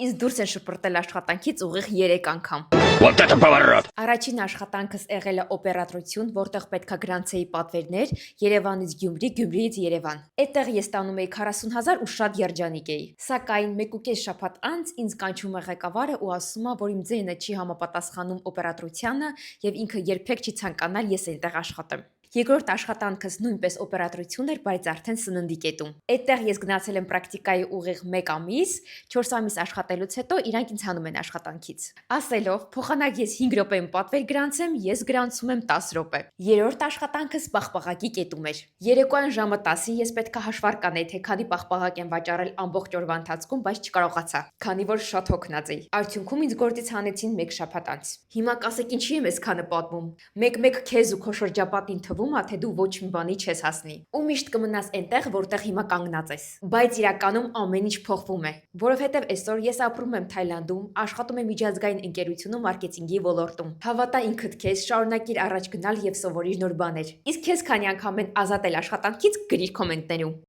Ինձ դուրս են շպրտել աշխատանքից ուղիղ 3 անգամ։ Вот это поворот! Առաջին աշխատանքս եղել է օպերատրություն, որտեղ պետքա գրանցեի պատվերներ Երևանից Գյումրի, Գյումրիից Երևան։ Այդտեղ ես ստանում էի 40,000 ու շատ երջանիկ էի։ Սակայն 1.5 շաբաթ անց ինձ կանչում է ղեկավարը ու ասում է, որ իմ ձայնը չի համապատասխանում օպերատրությանը եւ ինքը երբեք չի ցանկանալ ես այնտեղ աշխատեմ։ Երկրորդ աշխատանքս նույնպես օպերատրություն էր, բայց արդեն սննդի կետում։ Այդտեղ ես գնացել եմ պրակտիկայի ուղիղ 1 ամիս, 4 ամիս աշխատելուց հետո իրանք ինձ հանում են աշխատանքից։ Ասելով, փոխանակ ես 5 րոպեում պատվեր գրանցեմ, ես գրանցում եմ 10 րոպե։ Երրորդ աշխատանքս պաղպաղակի կետում էր։ Երեկոյան ժամը 10-ին ես պետքա հաշվարկ անեի, թե քանի պաղպաղակ եմ վաճառել ամբողջ օրվա ընթացքում, բայց չկարողացա, քանի որ շատ հոգնած էի։ Արդյունքում ինձ գործից հանեցին 1 շաբաթ անց։ Հիմա կասեք, ինչի եմ այսքանը պատմում։ Մեկ-մեկ քեզ ու քո շրջապատին թվում է, թե դու ոչ մի բանի չես հասնի։ Ու միշտ կմնաս այնտեղ, որտեղ հիմա կանգնած ես։ Բայց իրականում ամեն ինչ փոխվում է, որովհետև այսօր ես ապրում եմ Թայլանդում, աշխատում եմ միջազգային ընկերությունում մարքեթինգի ոլորտում։ Հավատա ինքդ քեզ, շարունակիր առաջ գնալ եւ սովորիր նոր բաներ։ Իսկ քեզ քանի անգամ են ազատել աշխատանքից, գրիր կոմենտներում։